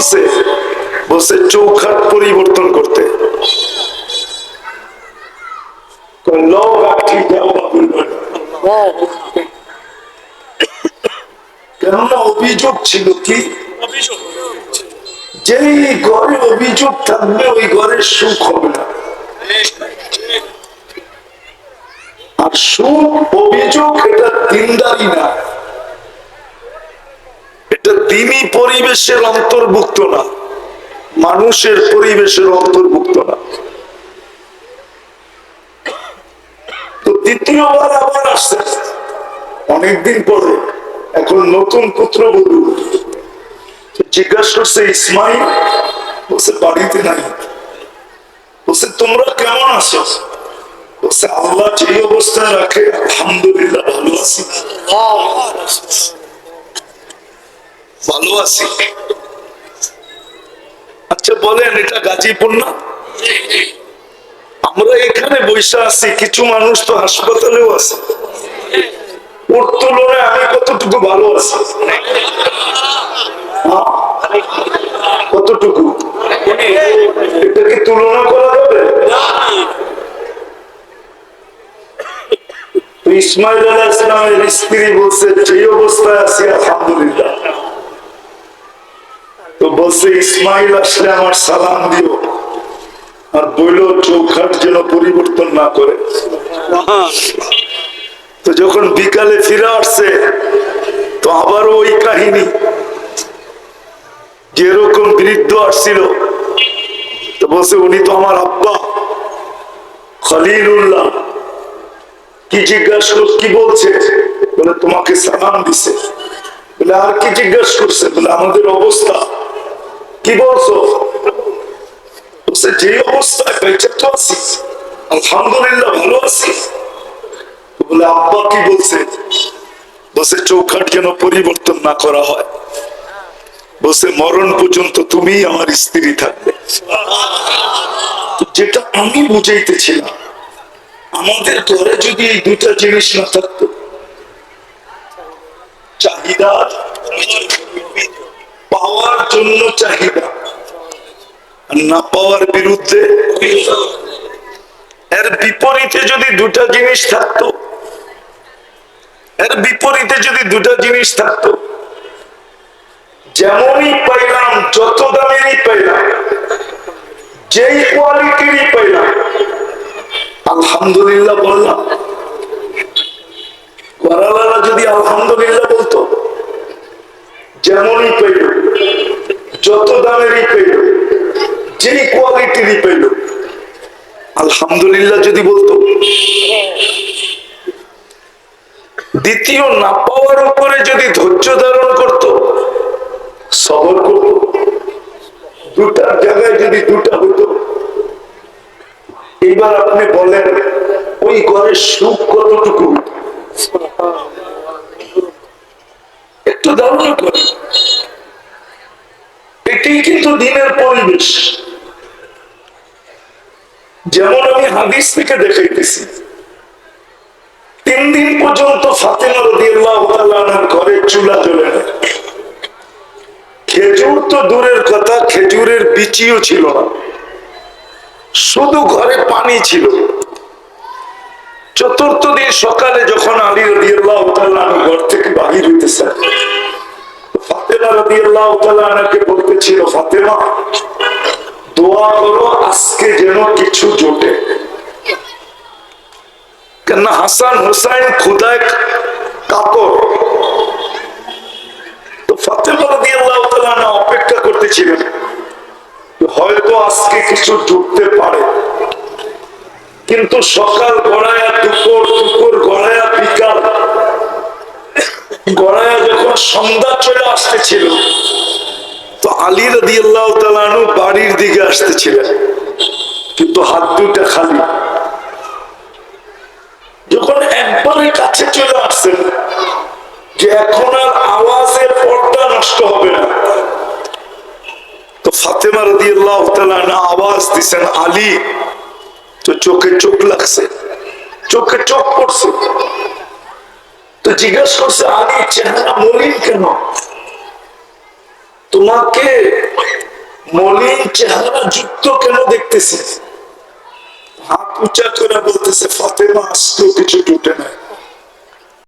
বলছে? বলছে চৌখাট পরিবর্তন করতে। কেননা অভিযোগ ছিল কি, যেই ঘরে অভিযোগ থাকবে ওই ঘরের সুখ হবে না। আর সুখ অভিযোগ এটা দিনদারি না, এটা দিনী পরিবেশের অন্তর্ভুক্ত না, মানুষের পরিবেশের অন্তর্ভুক্ত না। তো দ্বিতীয়বার আবার আসছে অনেকদিন পরে, এখন নতুন পুত্রবধূ। জিজ্ঞাসা করছে ইসমাইল, বলছে বাড়িতে নাই। বলছে তোমরা কেমন আছো? বলছে আল্লাহ যে অবস্থায় রাখে আলহামদুলিল্লাহ ভালো আছি, ভালো আছি। আচ্ছা বলেন, এটা গাজীপুর না? আমরা এখানে বসে আছি, কিছু মানুষ তো হাসপাতালেও আছে। ওর তুলনায় আমি কতটুকু ভালো আছি? কতটুকু? এটাকে তুলনা করা যাবে? ইসমাইল আলাইহিস সালামের স্ত্রী বলছে যে অবস্থায় আছি আলহামদুলিল্লাহ। তো বলছে ইসমাইল আসলে আমার সালাম দিও, আর বলল চৌখাট যেন পরিবর্তন না করে। তো যখন বিকালে ফিরে আসছে, তো আবারও ওই কাহিনী, যেরকম বৃদ্ধ আসছিল। তো বলছে উনি তো আমার আব্বা খলিলুল্লাহ। কি জিজ্ঞাসা করছে, কি বলছে? বলে তোমাকে সালাম দিছে। বলে আর কি জিজ্ঞাসা করছে? বলে আমাদের অবস্থা কি বলছো? বলছে যে অবস্থায় বেঁচে তো আছি আলহামদুলিল্লাহ ভালো আছি। বলে আব্বা কি বলছে? বলছে চৌখাট যেন পরিবর্তন না করা হয়। বলছে মরণ পর্যন্ত তুমি আমার স্ত্রী থাকবে। যেটা আমি বুঝাইতেছিলাম, আমাদের ঘরে যদি এই দুটা জিনিস না থাকতো, চাহিদা, পাওয়ার জন্য চাহিদা, না পাওয়ার বিরুদ্ধে, এর বিপরীতে যদি দুটা জিনিস থাকতো, এর বিপরীতে যদি দুটা জিনিস থাকতো, যেমনই পাইলাম, যত দামেরই পাইলাম, যেই কোয়ালিটিরই পাইলাম, আলহামদুলিল্লাহ বললাম। করালারা যদি আলহামদুলিল্লাহ বলতো, যেমনই পেল, যত দামেরই পেল, যেই কোয়ালিটিরই পেল, আলহামদুলিল্লাহ যদি বলতো। দ্বিতীয়, না পাওয়ার উপরে যদি ধৈর্য ধারণ করত, সবর করত, দুটার জায়গায় যদি দুটা হতো। এইবার আপনি বলেন ওই ঘরের সুখ কতটুকু? একটু ধারণা করেন। এটাই কিন্তু দিনের পরিবেশ। যেমন আমি হাদিস থেকে দেখাইতেছি, 3 দিন পর্যন্ত ফাতেমা রাদিয়াল্লাহু তাআলা আনহার ঘরে চুলা জ্বলে না। খেজুর তো দূরের কথা, খেজুরের বিচিও ছিল না, শুধু ঘরে পানি ছিল। চতুর্থ দিন সকালে যখন আলী রাদিয়াল্লাহু তাআলা ঘর থেকে বাহির হইতেছে, ফাতেমা রাদিয়াল্লাহু তাআলা আনহাকে বলতেছিল, ফাতেমা দোয়া করো আজকে যেন কিছু জোটে। কেন হাসান হুসাইন খুদায় কাতর। তো ফাতেমা রাদিয়াল্লাহু তাআলা আনহা অপেক্ষা করতেছিলেন, হয়তো আজকে কিছু জুটতে পারে। কিন্তু সকাল গড়ায়া দুপুর, দুপুর গড়ায়া বিকাল, গড়ায়া যখন সন্ধ্যা চলে আসতেছিল, তো আলী রাদিয়াল্লাহু তাআলা আনহু বাড়ির দিকে আসতেছিলেন, কিন্তু হাত দুটা খালি। যখন একবারে কাছে চলে আসছেন, যে এখন আর আওয়াজে পর্দা নষ্ট হবে না, তো ফাতেমা রাদিয়াল্লাহু তাআলা আনহা আওয়াজ দিছেন, আলী। তো চোখে চোখ লাগছে, চোখে চোখ পড়ছে। তো জিজ্ঞাসা করছে, আলী চেহারা মলিন কেন? তোমাকে মলিন চেহারা যুক্ত কেন দেখতেছে? হাত উঁচা করে বলতেছে, ফাতেমা